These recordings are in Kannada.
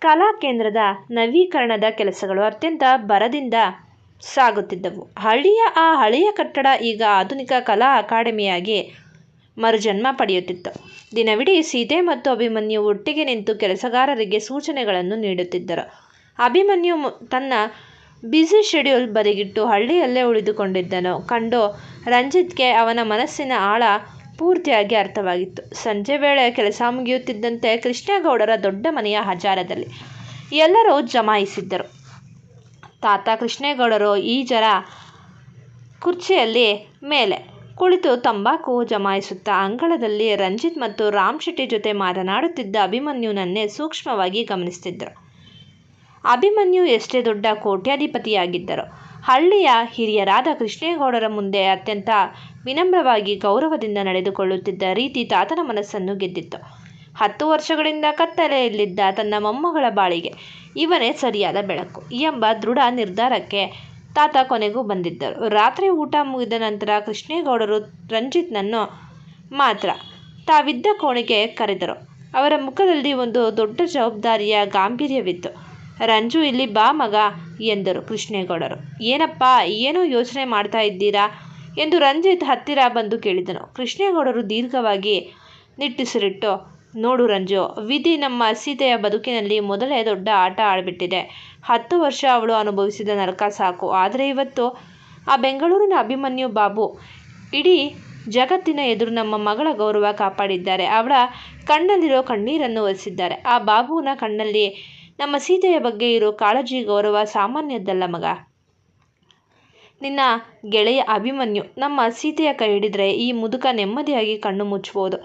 ಕಲಾ ಕೇಂದ್ರದ ನವೀಕರಣದ ಕೆಲಸಗಳು ಅತ್ಯಂತ ಭರದಿಂದ ಸಾಗುತ್ತಿದ್ದವು. ಹಳ್ಳಿಯ ಆ ಹಳೆಯ ಕಟ್ಟಡ ಈಗ ಆಧುನಿಕ ಕಲಾ ಅಕಾಡೆಮಿಯಾಗಿ ಮರುಜನ್ಮ ಪಡೆಯುತ್ತಿತ್ತು. ದಿನವಿಡೀ ಸೀತೆ ಮತ್ತು ಅಭಿಮನ್ಯು ಒಟ್ಟಿಗೆ ನಿಂತು ಕೆಲಸಗಾರರಿಗೆ ಸೂಚನೆಗಳನ್ನು ನೀಡುತ್ತಿದ್ದರು. ಅಭಿಮನ್ಯು ತನ್ನ ಬ್ಯುಸಿ ಶೆಡ್ಯೂಲ್ ಬದಿಗಿಟ್ಟು ಹಳ್ಳಿಯಲ್ಲೇ ಉಳಿದುಕೊಂಡಿದ್ದನ್ನು ಕಂಡು ರಂಜಿತ್ಗೆ ಅವನ ಮನಸ್ಸಿನ ಆಳ ಪೂರ್ತಿಯಾಗಿ ಅರ್ಥವಾಗಿತ್ತು. ಸಂಜೆ ವೇಳೆ ಕೆಲಸ ಮುಗಿಯುತ್ತಿದ್ದಂತೆ ಕೃಷ್ಣೇಗೌಡರ ದೊಡ್ಡ ಮನೆಯ ಹಜಾರದಲ್ಲಿ ಎಲ್ಲರೂ ಜಮಾಯಿಸಿದ್ದರು. ತಾತ ಕೃಷ್ಣೇಗೌಡರು ಈಜರ ಕುರ್ಚಿಯಲ್ಲಿ ಮೇಲೆ ಕುಳಿತು ತಂಬಾಕು ಜಮಾಯಿಸುತ್ತಾ ಅಂಗಳದಲ್ಲಿ ರಂಜಿತ್ ಮತ್ತು ರಾಮ್ ಶೆಟ್ಟಿ ಜೊತೆ ಮಾತನಾಡುತ್ತಿದ್ದ ಅಭಿಮನ್ಯುನನ್ನೇ ಸೂಕ್ಷ್ಮವಾಗಿ ಗಮನಿಸುತ್ತಿದ್ದರು. ಅಭಿಮನ್ಯು ಎಷ್ಟೇ ದೊಡ್ಡ ಕೋಟ್ಯಾಧಿಪತಿಯಾಗಿದ್ದರು, ಹಳ್ಳಿಯ ಹಿರಿಯರಾದ ಕೃಷ್ಣೇಗೌಡರ ಮುಂದೆ ಅತ್ಯಂತ ವಿನಮ್ರವಾಗಿ ಗೌರವದಿಂದ ನಡೆದುಕೊಳ್ಳುತ್ತಿದ್ದ ರೀತಿ ತಾತನ ಮನಸ್ಸನ್ನು ಗೆದ್ದಿತ್ತು. 10 ವರ್ಷಗಳಿಂದ ಕತ್ತಲೆಯಲ್ಲಿದ್ದ ತನ್ನ ಮೊಮ್ಮಗಳ ಬಾಳಿಗೆ ಇವನೇ ಸರಿಯಾದ ಬೆಳಕು ಎಂಬ ದೃಢ ನಿರ್ಧಾರಕ್ಕೆ ತಾತ ಕೊನೆಗೂ ಬಂದಿದ್ದರು. ರಾತ್ರಿ ಊಟ ಮುಗಿದ ನಂತರ ಕೃಷ್ಣೇಗೌಡರು ರಂಜಿತ್ನನ್ನು ಮಾತ್ರ ತಾವಿದ್ದ ಕೋಣೆಗೆ ಕರೆದರು. ಅವರ ಮುಖದಲ್ಲಿ ಒಂದು ದೊಡ್ಡ ಜವಾಬ್ದಾರಿಯ ಗಾಂಭೀರ್ಯವಿತ್ತು. ರಂಜು, ಇಲ್ಲಿ ಬಾ ಮಗ ಎಂದರು ಕೃಷ್ಣೇಗೌಡರು. ಏನಪ್ಪ, ಏನೋ ಯೋಚನೆ ಮಾಡ್ತಾ ಇದ್ದೀರಾ ಎಂದು ರಂಜಿತ್ ಹತ್ತಿರ ಬಂದು ಕೇಳಿದನು. ಕೃಷ್ಣೇಗೌಡರು ದೀರ್ಘವಾಗಿ ನಿಟ್ಟುಸಿರಿಟ್ಟು, ನೋಡು ರಂಜು, ವಿಧಿ ನಮ್ಮ ಸೀತೆಯ ಬದುಕಿನಲ್ಲಿ ಮೊದಲೇ ದೊಡ್ಡ ಆಟ ಆಡಿಬಿಟ್ಟಿದೆ. 10 ವರ್ಷ ಅವಳು ಅನುಭವಿಸಿದ ನರಕ ಸಾಕು. ಆದರೆ ಇವತ್ತು ಆ ಬೆಂಗಳೂರಿನ ಅಭಿಮನ್ಯು ಬಾಬು ಇಡೀ ಜಗತ್ತಿನ ಎದುರು ನಮ್ಮ ಮಗಳ ಗೌರವ ಕಾಪಾಡಿದ್ದಾರೆ. ಅವಳ ಕಣ್ಣಲ್ಲಿರೋ ಕಣ್ಣೀರನ್ನು ಒರೆಸಿದ್ದಾರೆ. ಆ ಬಾಬುವಿನ ಕಣ್ಣಲ್ಲಿ ನಮ್ಮ ಸೀತೆಯ ಬಗ್ಗೆ ಇರೋ ಕಾಳಜಿ, ಗೌರವ ಸಾಮಾನ್ಯದ್ದಲ್ಲ ಮಗ. ನಿನ್ನ ಗೆಳೆಯ ಅಭಿಮನ್ಯು ನಮ್ಮ ಸೀತೆಯ ಕೈ ಹಿಡಿದ್ರೆ ಈ ಮುದುಕ ನೆಮ್ಮದಿಯಾಗಿ ಕಣ್ಣು ಮುಚ್ಚಬಹುದು.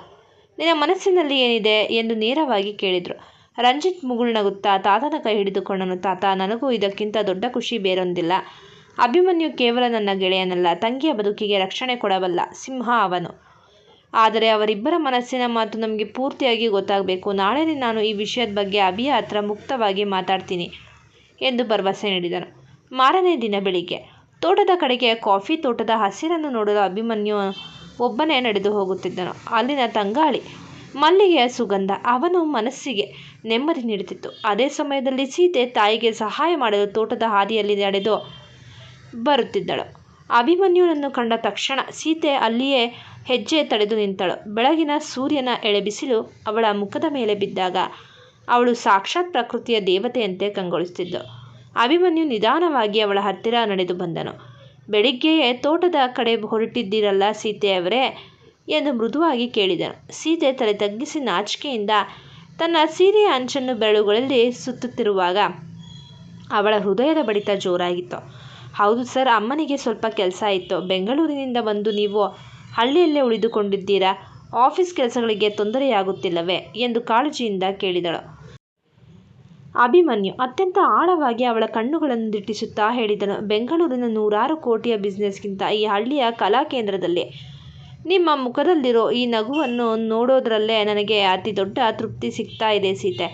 ನಿನ್ನ ಮನಸ್ಸಿನಲ್ಲಿ ಏನಿದೆ ಎಂದು ನೇರವಾಗಿ ಕೇಳಿದರು. ರಂಜಿತ್ ಮುಗುಳ್ನಗುತ್ತಾ ತಾತನ ಕೈ ಹಿಡಿದುಕೊಂಡನು. ತಾತ, ನನಗೂ ಇದಕ್ಕಿಂತ ದೊಡ್ಡ ಖುಷಿ ಬೇರೊಂದಿಲ್ಲ. ಅಭಿಮನ್ಯು ಕೇವಲ ನನ್ನ ಗೆಳೆಯನಲ್ಲ, ತಂಗಿಯ ಬದುಕಿಗೆ ರಕ್ಷಣೆ ಕೊಡಬಲ್ಲ ಸಿಂಹ ಅವನು. ಆದರೆ ಅವರಿಬ್ಬರ ಮನಸ್ಸಿನ ಮಾತು ನಮಗೆ ಪೂರ್ತಿಯಾಗಿ ಗೊತ್ತಾಗಬೇಕು. ನಾಳೆ ನಾನು ಈ ವಿಷಯದ ಬಗ್ಗೆ ಅಭಿಯ ಹತ್ರ ಮುಕ್ತವಾಗಿ ಮಾತಾಡ್ತೀನಿ ಎಂದು ಭರವಸೆ ನೀಡಿದನು. ಮಾರನೇ ದಿನ ಬೆಳಿಗ್ಗೆ ತೋಟದ ಕಡೆಗೆ ಕಾಫಿ ತೋಟದ ಹಸಿರನ್ನು ನೋಡಲು ಅಭಿಮನ್ಯು ಒಬ್ಬನೇ ನಡೆದು ಹೋಗುತ್ತಿದ್ದನು. ಅಲ್ಲಿನ ತಂಗಾಳಿ, ಮಲ್ಲಿಗೆಯ ಸುಗಂಧ ಅವನ ಮನಸ್ಸಿಗೆ ನೆಮ್ಮದಿ ನೀಡುತ್ತಿತ್ತು. ಅದೇ ಸಮಯದಲ್ಲಿ ಸೀತೆ ತಾಯಿಗೆ ಸಹಾಯ ಮಾಡಲು ತೋಟದ ಹಾದಿಯಲ್ಲಿ ನಡೆದು ಬರುತ್ತಿದ್ದಳು. ಅಭಿಮನ್ಯುನನ್ನು ಕಂಡ ತಕ್ಷಣ ಸೀತೆ ಅಲ್ಲಿಯೇ ಹೆಜ್ಜೆ ತಡೆದು ನಿಂತಳು. ಬೆಳಗಿನ ಸೂರ್ಯನ ಎಳೆಬಿಸಿಲು ಅವಳ ಮುಖದ ಮೇಲೆ ಬಿದ್ದಾಗ ಅವಳು ಸಾಕ್ಷಾತ್ ಪ್ರಕೃತಿಯ ದೇವತೆಯಂತೆ ಕಂಗೊಳಿಸುತ್ತಿದ್ದಳು. ಅಭಿಮನ್ಯು ನಿಧಾನವಾಗಿ ಅವಳ ಹತ್ತಿರ ನಡೆದು ಬಂದನು. ಬೆಳಿಗ್ಗೆಯೇ ತೋಟದ ಕಡೆ ಹೊರಟಿದ್ದೀರಲ್ಲ ಸೀತೆಯವರೇ ಎಂದು ಮೃದುವಾಗಿ ಕೇಳಿದನು. ಸೀತೆ ತಲೆ ತಗ್ಗಿಸಿ ನಾಚಿಕೆಯಿಂದ ತನ್ನ ಸೀರೆಯ ಅಂಚನ್ನು ಬೆರಳುಗಳಲ್ಲಿ ಸುತ್ತುತ್ತಿರುವಾಗ ಅವಳ ಹೃದಯದ ಬಡಿತ ಜೋರಾಗಿತ್ತು. ಹೌದು ಸರ್, ಅಮ್ಮನಿಗೆ ಸ್ವಲ್ಪ ಕೆಲಸ ಇತ್ತು. ಬೆಂಗಳೂರಿನಿಂದ ಬಂದು ನೀವು ಹಳ್ಳಿಯಲ್ಲೇ ಉಳಿದುಕೊಂಡಿದ್ದೀರಾ? ಆಫೀಸ್ ಕೆಲಸಗಳಿಗೆ ತೊಂದರೆಯಾಗುತ್ತಿಲ್ಲವೇ ಎಂದು ಕಾಳಜಿಯಿಂದ ಕೇಳಿದಳು. ಅಭಿಮನ್ಯು ಅತ್ಯಂತ ಆಳವಾಗಿ ಅವಳ ಕಣ್ಣುಗಳನ್ನು ದಿಟ್ಟಿಸುತ್ತಾ ಹೇಳಿದನು. ಬೆಂಗಳೂರಿನ 100 ಕೋಟಿಯ ಬಿಸ್ನೆಸ್ಗಿಂತ ಈ ಹಳ್ಳಿಯ ಕಲಾ ಕೇಂದ್ರದಲ್ಲಿ ನಿಮ್ಮ ಮುಖದಲ್ಲಿರೋ ಈ ನಗುವನ್ನು ನೋಡೋದ್ರಲ್ಲೇ ನನಗೆ ಅತಿ ದೊಡ್ಡ ತೃಪ್ತಿ ಸಿಗ್ತಾ ಇದೆ ಸೀತೆ.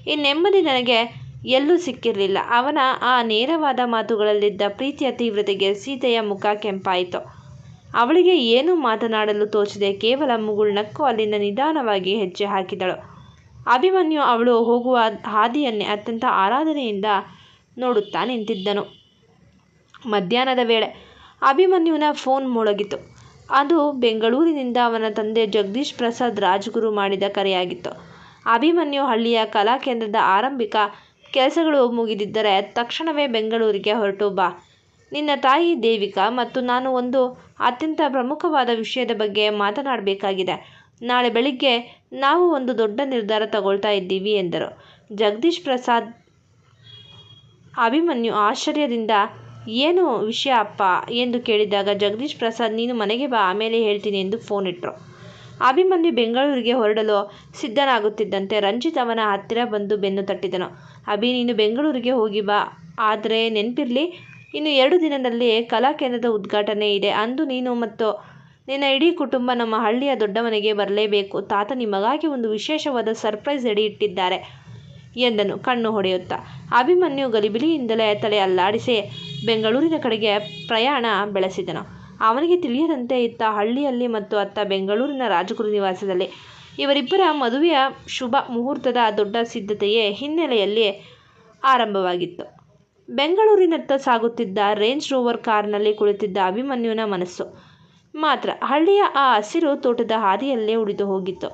ಈ ನೆಮ್ಮದಿ ನನಗೆ ಎಲ್ಲೂ ಸಿಕ್ಕಿರಲಿಲ್ಲ. ಅವನ ಆ ನೇರವಾದ ಮಾತುಗಳಲ್ಲಿದ್ದ ಪ್ರೀತಿಯ ತೀವ್ರತೆಗೆ ಸೀತೆಯ ಮುಖ ಕೆಂಪಾಯಿತು. ಅವಳಿಗೆ ಏನೂ ಮಾತನಾಡಲು ತೋಚದೆ ಕೇವಲ ಮುಗುಳ್ನಕ್ಕು ಅಲ್ಲಿಂದ ನಿಧಾನವಾಗಿ ಹೆಜ್ಜೆ ಹಾಕಿದಳು. ಅಭಿಮನ್ಯು ಅವಳು ಹೋಗುವ ಹಾದಿಯನ್ನೇ ಅತ್ಯಂತ ಆರಾಧನೆಯಿಂದ ನೋಡುತ್ತಾ ನಿಂತಿದ್ದನು. ಮಧ್ಯಾಹ್ನದ ವೇಳೆ ಅಭಿಮನ್ಯುವಿನ ಫೋನ್ ಮೊಳಗಿತು. ಅದು ಬೆಂಗಳೂರಿನಿಂದ ಅವನ ತಂದೆ ಜಗದೀಶ್ ಪ್ರಸಾದ್ ರಾಜ್ಗುರು ಮಾಡಿದ ಕರೆಯಾಗಿತ್ತು. ಅಭಿಮನ್ಯು, ಹಳ್ಳಿಯ ಕಲಾ ಕೇಂದ್ರದ ಆರಂಭಿಕ ಕೆಲಸಗಳು ಮುಗಿದಿದ್ದರೆ ತಕ್ಷಣವೇ ಬೆಂಗಳೂರಿಗೆ ಹೊರಟು ಬಾ. ನಿನ್ನ ತಾಯಿ ದೇವಿಕಾ ಮತ್ತು ನಾನು ಒಂದು ಅತ್ಯಂತ ಪ್ರಮುಖವಾದ ವಿಷಯದ ಬಗ್ಗೆ ಮಾತನಾಡಬೇಕಾಗಿದೆ. ನಾಳೆ ಬೆಳಿಗ್ಗೆ ನಾವು ಒಂದು ದೊಡ್ಡ ನಿರ್ಧಾರ ತಗೊಳ್ತಾ ಇದ್ದೀವಿ ಎಂದರು ಜಗದೀಶ್ ಪ್ರಸಾದ್. ಅಭಿಮನ್ಯು ಆಶ್ಚರ್ಯದಿಂದ, ಏನು ವಿಷಯ ಅಪ್ಪ ಎಂದು ಕೇಳಿದಾಗ ಜಗದೀಶ್ ಪ್ರಸಾದ್, ನೀನು ಮನೆಗೆ ಬಾ, ಆಮೇಲೆ ಹೇಳ್ತೀನಿ ಎಂದು ಫೋನ್ ಇಟ್ಟರು. ಅಭಿಮನ್ಯು ಬೆಂಗಳೂರಿಗೆ ಹೊರಡಲು ಸಿದ್ಧನಾಗುತ್ತಿದ್ದಂತೆ ರಂಜಿತ್ ಅವನ ಹತ್ತಿರ ಬಂದು ಬೆನ್ನು ತಟ್ಟಿದನು. ಅಭಿ, ನೀನು ಬೆಂಗಳೂರಿಗೆ ಹೋಗಿ ಬಾ, ಆದರೆ ನೆನಪಿರಲಿ, ಇನ್ನು 2 ದಿನದಲ್ಲಿ ಕಲಾ ಕೇಂದ್ರದ ಉದ್ಘಾಟನೆ ಇದೆ. ಅಂದು ನೀನು ಮತ್ತು ನಿನ್ನ ಇಡೀ ಕುಟುಂಬ ನಮ್ಮ ಹಳ್ಳಿಯ ದೊಡ್ಡ ಮನೆಗೆ ಬರಲೇಬೇಕು. ತಾತ ನಿಮಗಾಗಿ ಒಂದು ವಿಶೇಷವಾದ ಸರ್ಪ್ರೈಸ್ ರೆಡಿ ಇಟ್ಟಿದ್ದಾರೆ ಎಂದನು ಕಣ್ಣು ಹೊಡೆಯುತ್ತಾ. ಅಭಿಮನ್ಯು ಗಲಿಬಿಲಿಯಿಂದಲೇ ತಲೆ ಅಲ್ಲಾಡಿಸಿ ಬೆಂಗಳೂರಿನ ಕಡೆಗೆ ಪ್ರಯಾಣ ಬೆಳೆಸಿದನು. ಅವನಿಗೆ ತಿಳಿಯದಂತೆ ಇತ್ತ ಹಳ್ಳಿಯಲ್ಲಿ ಮತ್ತು ಅತ್ತ ಬೆಂಗಳೂರಿನ ರಾಜಗುರು ನಿವಾಸದಲ್ಲಿ ಇವರಿಬ್ಬರ ಮದುವೆಯ ಶುಭ ಮುಹೂರ್ತದ ದೊಡ್ಡ ಸಿದ್ಧತೆಯೇ ಹಿನ್ನೆಲೆಯಲ್ಲಿ ಆರಂಭವಾಗಿತ್ತು. ಬೆಂಗಳೂರಿನತ್ತ ಸಾಗುತ್ತಿದ್ದ ರೇಂಜ್ ರೋವರ್ ಕಾರ್ನಲ್ಲಿ ಕುಳಿತಿದ್ದ ಅಭಿಮನ್ಯುನ ಮನಸ್ಸು ಮಾತ್ರ ಹಳ್ಳಿಯ ಆ ಹಸಿರು ತೋಟದ ಹಾದಿಯಲ್ಲೇ ಉಳಿದು ಹೋಗಿತ್ತು.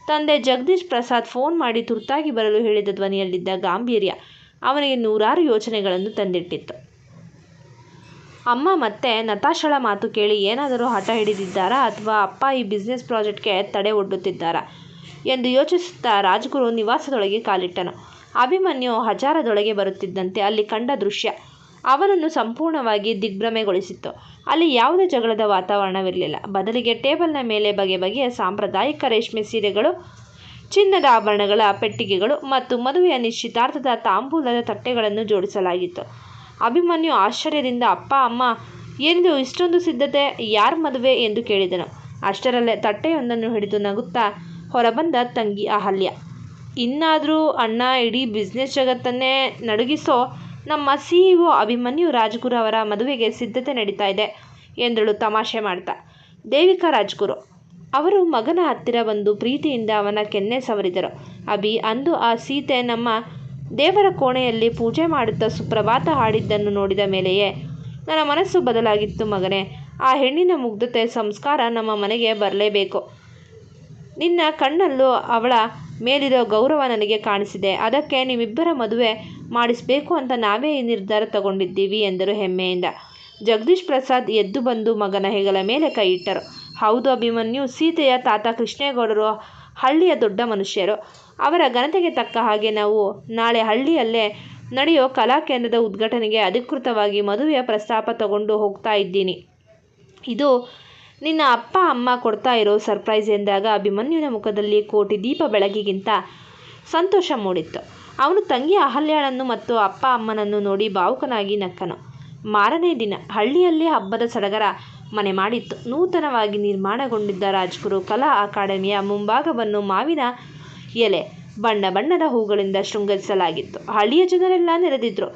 ತಂದೆ ಜಗದೀಶ್ ಪ್ರಸಾದ್ ಫೋನ್ ಮಾಡಿ ತುರ್ತಾಗಿ ಬರಲು ಹೇಳಿದ ಧ್ವನಿಯಲ್ಲಿದ್ದ ಗಾಂಭೀರ್ಯ ಅವನಿಗೆ ನೂರಾರು ಯೋಚನೆಗಳನ್ನು ತಂದಿಟ್ಟಿತ್ತು. ಅಮ್ಮ ಮತ್ತೆ ನತಾಶಳ ಮಾತು ಕೇಳಿ ಏನಾದರೂ ಹಠ ಹಿಡಿದಿದ್ದಾರಾ ಅಥವಾ ಅಪ್ಪ ಈ ಬಿಸ್ನೆಸ್ ಪ್ರಾಜೆಕ್ಟ್ಗೆ ತಡೆ ಒಡ್ಡುತ್ತಿದ್ದಾರಾ ಎಂದು ಯೋಚಿಸುತ್ತಾ ರಾಜ್ಗುರು ನಿವಾಸದೊಳಗೆ ಕಾಲಿಟ್ಟನು. ಅಭಿಮನ್ಯು ಹಜಾರದೊಳಗೆ ಬರುತ್ತಿದ್ದಂತೆ ಅಲ್ಲಿ ಕಂಡ ದೃಶ್ಯ ಅವನನ್ನು ಸಂಪೂರ್ಣವಾಗಿ ದಿಗ್ಭ್ರಮೆಗೊಳಿಸಿತ್ತು. ಅಲ್ಲಿ ಯಾವುದೇ ಜಗಳದ ವಾತಾವರಣವಿರಲಿಲ್ಲ. ಬದಲಿಗೆ ಟೇಬಲ್ನ ಮೇಲೆ ಬಗೆ ಬಗೆಯ ಸಾಂಪ್ರದಾಯಿಕ ರೇಷ್ಮೆ ಸೀರೆಗಳು, ಚಿನ್ನದ ಆಭರಣಗಳ ಪೆಟ್ಟಿಗೆಗಳು ಮತ್ತು ಮದುವೆಯ ನಿಶ್ಚಿತಾರ್ಥದ ತಾಂಬೂಲದ ತಟ್ಟೆಗಳನ್ನು ಜೋಡಿಸಲಾಗಿತ್ತು. ಅಭಿಮನ್ಯು ಆಶ್ಚರ್ಯದಿಂದ ಅಪ್ಪ ಅಮ್ಮ ಏನಿದು ಇಷ್ಟೊಂದು ಸಿದ್ಧತೆ, ಯಾರ ಮದುವೆ ಎಂದು ಕೇಳಿದನು. ಅಷ್ಟರಲ್ಲೇ ತಟ್ಟೆಯೊಂದನ್ನು ಹಿಡಿದು ನಗುತ್ತಾ ಹೊರಬಂದ ತಂಗಿ ಅಹಲ್ಯ. ಇನ್ನಾದರೂ ಅಣ್ಣ, ಇಡೀ ಬಿಸ್ನೆಸ್ ಜಗತ್ತನ್ನೇ ನಡುಗಿಸೋ ನಮ್ಮ CEO ಅಭಿಮನ್ಯು ರಾಜ್ಗುರು ಅವರ ಮದುವೆಗೆ ಸಿದ್ಧತೆ ನಡೀತಾ ಇದೆ ಎಂದಳು ತಮಾಷೆ ಮಾಡ್ತಾ. ದೇವಿಕಾ ರಾಜ್ಗುರು ಅವರು ಮಗನ ಹತ್ತಿರ ಬಂದು ಪ್ರೀತಿಯಿಂದ ಅವನ ಕೆನ್ನೆ ಸವರಿದರು. ಅಭಿ, ಅಂದು ಆ ಸೀತೆ ನಮ್ಮ ದೇವರ ಕೋಣೆಯಲ್ಲಿ ಪೂಜೆ ಮಾಡುತ್ತಾ ಸುಪ್ರಭಾತ ಹಾಡಿದ್ದನ್ನು ನೋಡಿದ ಮೇಲೆಯೇ ನನ್ನ ಮನಸ್ಸು ಬದಲಾಗಿತ್ತು ಮಗನೇ. ಆ ಹೆಣ್ಣಿನ ಮುಗ್ಧತೆ, ಸಂಸ್ಕಾರ ನಮ್ಮ ಮನೆಗೆ ಬರಲೇಬೇಕು. ನಿನ್ನ ಕಣ್ಣಲ್ಲೂ ಅವಳ ಮೇಲಿರೋ ಗೌರವ ನನಗೆ ಕಾಣಿಸಿದೆ. ಅದಕ್ಕೆ ನಿಮ್ಮಿಬ್ಬರ ಮದುವೆ ಮಾಡಿಸಬೇಕು ಅಂತ ನಾವೇ ಈ ನಿರ್ಧಾರ ತಗೊಂಡಿದ್ದೀವಿ ಎಂದರು ಹೆಮ್ಮೆಯಿಂದ. ಜಗದೀಶ್ ಪ್ರಸಾದ್ ಎದ್ದು ಬಂದು ಮಗನ ಹೆಗಲ ಮೇಲೆ ಕೈ ಇಟ್ಟರು. ಹೌದು ಅಭಿಮನ್ಯು, ಸೀತೆಯ ತಾತ ಕೃಷ್ಣೇಗೌಡರು ಹಳ್ಳಿಯ ದೊಡ್ಡ ಮನುಷ್ಯರು. ಅವರ ಘನತೆಗೆ ತಕ್ಕ ಹಾಗೆ ನಾವು ನಾಳೆ ಹಳ್ಳಿಯಲ್ಲೇ ನಡೆಯೋ ಕಲಾಕೇಂದ್ರದ ಉದ್ಘಾಟನೆಗೆ ಅಧಿಕೃತವಾಗಿ ಮದುವೆಯ ಪ್ರಸ್ತಾಪ ತಗೊಂಡು ಹೋಗ್ತಾ ಇದ್ದೀನಿ. ಇದು ನಿನ್ನ ಅಪ್ಪ ಅಮ್ಮ ಕೊಡ್ತಾ ಇರೋ ಸರ್ಪ್ರೈಸ್ ಎಂದಾಗ ಅಭಿಮನ್ಯುನ ಮುಖದಲ್ಲಿ ಕೋಟಿ ದೀಪ ಬೆಳಗಿಗಿಂತ ಸಂತೋಷ ಮೂಡಿತ್ತು. ಅವನು ತಂಗಿ ಅಹಲ್ಯಾಳನ್ನು ಮತ್ತು ಅಪ್ಪ ಅಮ್ಮನನ್ನು ನೋಡಿ ಭಾವುಕನಾಗಿ ನಕ್ಕನು. ಮಾರನೇ ದಿನ ಹಳ್ಳಿಯಲ್ಲಿ ಹಬ್ಬದ ಸಡಗರ ಮನೆ ಮಾಡಿತ್ತು. ನೂತನವಾಗಿ ನಿರ್ಮಾಣಗೊಂಡಿದ್ದ ರಾಜ್ಗುರು ಕಲಾ ಅಕಾಡೆಮಿಯ ಮುಂಭಾಗವನ್ನು ಮಾವಿನ ಎಲೆ, ಬಣ್ಣ ಬಣ್ಣದ ಹೂಗಳಿಂದ ಶೃಂಗರಿಸಲಾಗಿತ್ತು. ಹಳ್ಳಿಯ ಜನರೆಲ್ಲ ನೆರೆದಿದ್ರು.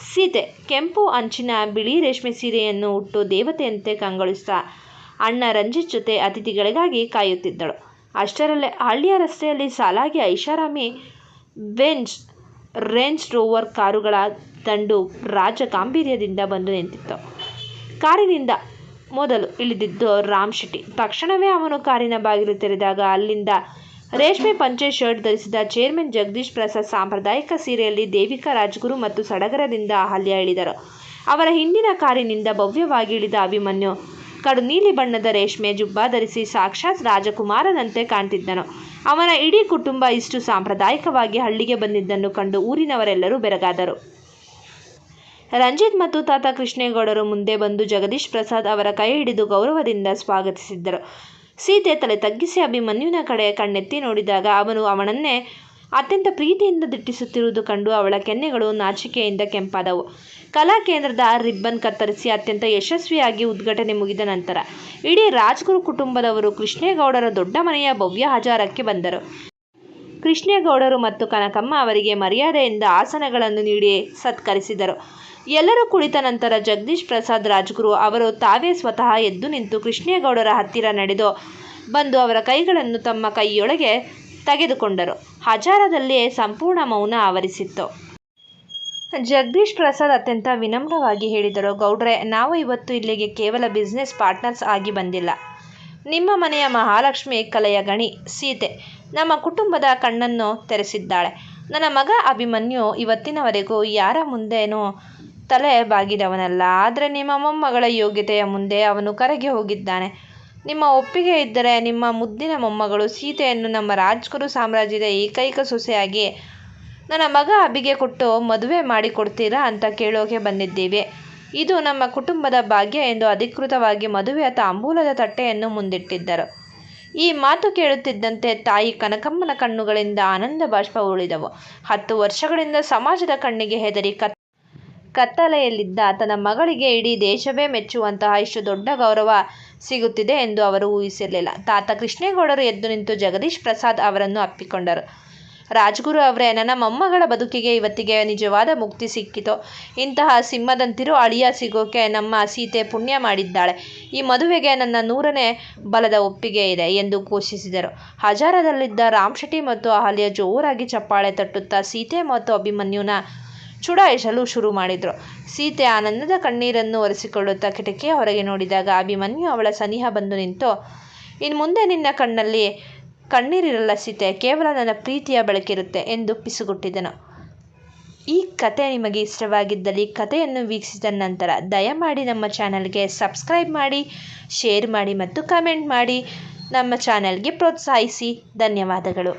ಸೀತೆ ಕೆಂಪು ಅಂಚಿನ ಬಿಳಿ ರೇಷ್ಮೆ ಸೀರೆಯನ್ನು ಉಟ್ಟು ದೇವತೆಯಂತೆ ಕಂಗೊಳಿಸ್ತಾ ಅಣ್ಣ ರಂಜಿತ್ ಜೊತೆ ಅತಿಥಿಗಳಿಗಾಗಿ ಕಾಯುತ್ತಿದ್ದಳು. ಅಷ್ಟರಲ್ಲೇ ಹಳ್ಳಿಯ ರಸ್ತೆಯಲ್ಲಿ ಸಾಲಾಗಿ ಐಷಾರಾಮಿ ರೇಂಜ್ ರೋವರ್ ಕಾರುಗಳ ದಂಡು ರಾಜ ಗಾಂಭೀರ್ಯದಿಂದ ಬಂದು ನಿಂತಿತ್ತು. ಕಾರಿನಿಂದ ಮೊದಲು ಇಳಿದಿದ್ದು ರಾಮ್ ಶೆಟ್ಟಿ. ತಕ್ಷಣವೇ ಅವನು ಕಾರಿನ ಬಾಗಿಲು ತೆರೆದಾಗ ಅಲ್ಲಿಂದ ರೇಷ್ಮೆ ಪಂಚೆ ಶರ್ಟ್ ಧರಿಸಿದ ಚೇರ್ಮನ್ ಜಗದೀಶ್ ಪ್ರಸಾದ್ ಸಾಂಪ್ರದಾಯಿಕ ಸೀರೆಯಲ್ಲಿ ದೇವಿಕಾ ರಾಜ್ಗುರು ಮತ್ತು ಸಡಗರದಿಂದ ಅಹಲ್ಯ ಇಳಿದರು. ಅವರ ಹಿಂದಿನ ಕಾರಿನಿಂದ ಭವ್ಯವಾಗಿ ಇಳಿದ ಅಭಿಮನ್ಯು ಕಡು ನೀಲಿ ಬಣ್ಣದ ರೇಷ್ಮೆ ಜುಬ್ಬ ಧರಿಸಿ ಸಾಕ್ಷಾತ್ ರಾಜಕುಮಾರನಂತೆ ಕಾಣ್ತಿದ್ದನು. ಅವನ ಇಡೀ ಕುಟುಂಬ ಇಷ್ಟು ಸಾಂಪ್ರದಾಯಿಕವಾಗಿ ಹಳ್ಳಿಗೆ ಬಂದಿದ್ದನ್ನು ಕಂಡು ಊರಿನವರೆಲ್ಲರೂ ಬೆರಗಾದರು. ರಂಜಿತ್ ಮತ್ತು ತಾತ ಕೃಷ್ಣೇಗೌಡರು ಮುಂದೆ ಬಂದು ಜಗದೀಶ್ ಪ್ರಸಾದ್ ಅವರ ಕೈ ಹಿಡಿದು ಗೌರವದಿಂದ ಸ್ವಾಗತಿಸಿದ್ದರು. ಸೀತೆ ತಲೆ ತಗ್ಗಿಸಿ ಅಭಿಮನ್ಯುನ ಕಡೆ ಕಣ್ಣೆತ್ತಿ ನೋಡಿದಾಗ ಅವನು ಅವನನ್ನೇ ಅತ್ಯಂತ ಪ್ರೀತಿಯಿಂದ ದಿಟ್ಟಿಸುತ್ತಿರುವುದು ಕಂಡು ಅವಳ ಕೆನ್ನೆಗಳು ನಾಚಿಕೆಯಿಂದ ಕೆಂಪಾದವು. ಕಲಾ ಕೇಂದ್ರದ ರಿಬ್ಬನ್ ಕತ್ತರಿಸಿ ಅತ್ಯಂತ ಯಶಸ್ವಿಯಾಗಿ ಉದ್ಘಾಟನೆ ಮುಗಿದ ನಂತರ ಇಡೀ ರಾಜ್ಗುರು ಕುಟುಂಬದವರು ಕೃಷ್ಣೇಗೌಡರ ದೊಡ್ಡ ಮನೆಯ ಭವ್ಯ ಹಜಾರಕ್ಕೆ ಬಂದರು. ಕೃಷ್ಣೇಗೌಡರು ಮತ್ತು ಕನಕಮ್ಮ ಅವರಿಗೆ ಮರ್ಯಾದೆಯಿಂದ ಆಸನಗಳನ್ನು ನೀಡಿ ಸತ್ಕರಿಸಿದರು. ಎಲ್ಲರೂ ಕುಳಿತ ನಂತರ ಜಗದೀಶ್ ಪ್ರಸಾದ್ ರಾಜ್ಗುರು ಅವರು ತಾವೇ ಸ್ವತಃ ಎದ್ದು ನಿಂತು ಕೃಷ್ಣೇಗೌಡರ ಹತ್ತಿರ ನಡೆದು ಬಂದು ಅವರ ಕೈಗಳನ್ನು ತಮ್ಮ ಕೈಯೊಳಗೆ ತೆಗೆದುಕೊಂಡರು. ಹಜಾರದಲ್ಲಿ ಸಂಪೂರ್ಣ ಮೌನ ಆವರಿಸಿತ್ತು. ಜಗದೀಶ್ ಪ್ರಸಾದ್ ಅತ್ಯಂತ ವಿನಮ್ರವಾಗಿ ಹೇಳಿದರು, ಗೌಡ್ರೆ, ನಾವು ಇವತ್ತು ಇಲ್ಲಿಗೆ ಕೇವಲ ಬಿಸ್ನೆಸ್ ಪಾರ್ಟ್ನರ್ಸ್ ಆಗಿ ಬಂದಿಲ್ಲ. ನಿಮ್ಮ ಮನೆಯ ಮಹಾಲಕ್ಷ್ಮಿ, ಕಲೆಯ ಗಣಿ ಸೀತೆ ನಮ್ಮ ಕುಟುಂಬದ ಕಣ್ಣನ್ನು ತೆರೆಸಿದ್ದಾಳೆ. ನನ್ನ ಮಗ ಅಭಿಮನ್ಯು ಇವತ್ತಿನವರೆಗೂ ಯಾರ ಮುಂದೇನೂ ತಲೆ ಬಾಗಿದವನಲ್ಲ. ಆದರೆ ನಿಮ್ಮ ಮೊಮ್ಮಗಳ ಯೋಗ್ಯತೆಯ ಮುಂದೆ ಅವನು ಕರಗಿ ಹೋಗಿದ್ದಾನೆ. ನಿಮ್ಮ ಒಪ್ಪಿಗೆ ಇದ್ದರೆ ನಿಮ್ಮ ಮುದ್ದಿನ ಮೊಮ್ಮಗಳು ಸೀತೆಯನ್ನು ನಮ್ಮ ರಾಜ್ಗುರು ಸಾಮ್ರಾಜ್ಯದ ಏಕೈಕ ಸೊಸೆಯಾಗಿ ನನ್ನ ಮಗ ಅಭಿಗೆ ಕೊಟ್ಟು ಮದುವೆ ಮಾಡಿಕೊಡ್ತೀರಾ ಅಂತ ಕೇಳೋಕೆ ಬಂದಿದ್ದೀವಿ. ಇದು ನಮ್ಮ ಕುಟುಂಬದ ಭಾಗ್ಯ ಎಂದು ಅಧಿಕೃತವಾಗಿ ಮದುವೆಯ ತಾಂಬೂಲದ ತಟ್ಟೆಯನ್ನು ಮುಂದಿಟ್ಟಿದ್ದರು. ಈ ಮಾತು ಕೇಳುತ್ತಿದ್ದಂತೆ ತಾಯಿ ಕನಕಮ್ಮನ ಕಣ್ಣುಗಳಿಂದ ಆನಂದ ಬಾಷ್ಪ ಉಳಿದವು. 10 ವರ್ಷಗಳಿಂದ ಸಮಾಜದ ಕಣ್ಣಿಗೆ ಹೆದರಿ ಕತ್ತಲೆಯಲ್ಲಿದ್ದ ತನ್ನ ಮಗಳಿಗೆ ಇಡೀ ದೇಶವೇ ಮೆಚ್ಚುವಂತಹ ಇಷ್ಟು ದೊಡ್ಡ ಗೌರವ ಸಿಗುತ್ತಿದೆ ಎಂದು ಅವರು ಊಹಿಸಿರಲಿಲ್ಲ. ತಾತ ಕೃಷ್ಣೇಗೌಡರು ಎದ್ದು ನಿಂತು ಜಗದೀಶ್ ಪ್ರಸಾದ್ ಅವರನ್ನು ಅಪ್ಪಿಕೊಂಡರು. ರಾಜ್ಗುರು ಅವರೇ, ನನ್ನ ಮೊಮ್ಮಗಳ ಬದುಕಿಗೆ ಇವತ್ತಿಗೆ ನಿಜವಾದ ಮುಕ್ತಿ ಸಿಕ್ಕಿತು. ಇಂತಹ ಸಿಂಹದಂತಿರೋ ಅಳಿಯ ಸಿಗೋಕೆ ನಮ್ಮ ಸೀತೆ ಪುಣ್ಯ ಮಾಡಿದ್ದಾಳೆ. ಈ ಮದುವೆಗೆ ನನ್ನ 100ನೇ ಬಲದ ಒಪ್ಪಿಗೆ ಇದೆ ಎಂದು ಘೋಷಿಸಿದರು. ಹಜಾರದಲ್ಲಿದ್ದ ರಾಮ್ ಶೆಟ್ಟಿ ಮತ್ತು ಅಹಲ್ಯ ಜೋರಾಗಿ ಚಪ್ಪಾಳೆ ತಟ್ಟುತ್ತಾ ಸೀತೆ ಮತ್ತು ಅಭಿಮನ್ಯುನ ಚುಡಾಯಿಸಲು ಶುರು ಮಾಡಿದರು. ಸೀತೆ ಆನಂದದ ಕಣ್ಣೀರನ್ನು ಒರೆಸಿಕೊಳ್ಳುತ್ತಾ ಕಿಟಕಿಯ ಹೊರಗೆ ನೋಡಿದಾಗ ಅಭಿಮನ್ಯು ಅವಳ ಸನಿಹ ಬಂದು ನಿಂತು, ಇನ್ನು ಮುಂದೆ ನಿನ್ನ ಕಣ್ಣಲ್ಲಿ ಕಣ್ಣೀರಿರಲ್ಲ ಸೀತೆ, ಕೇವಲ ನನ್ನ ಪ್ರೀತಿಯ ಬೆಳಕಿರುತ್ತೆ ಎಂದು ಪಿಸುಗುಟ್ಟಿದನು. ಈ ಕತೆ ನಿಮಗೆ ಇಷ್ಟವಾಗಿದ್ದಲ್ಲಿ ಕತೆಯನ್ನು ವೀಕ್ಷಿಸಿದ ನಂತರ ದಯಮಾಡಿ ನಮ್ಮ ಚಾನಲ್ಗೆ ಸಬ್ಸ್ಕ್ರೈಬ್ ಮಾಡಿ, ಶೇರ್ ಮಾಡಿ ಮತ್ತು ಕಮೆಂಟ್ ಮಾಡಿ ನಮ್ಮ ಚಾನಲ್ಗೆ ಪ್ರೋತ್ಸಾಹಿಸಿ. ಧನ್ಯವಾದಗಳು.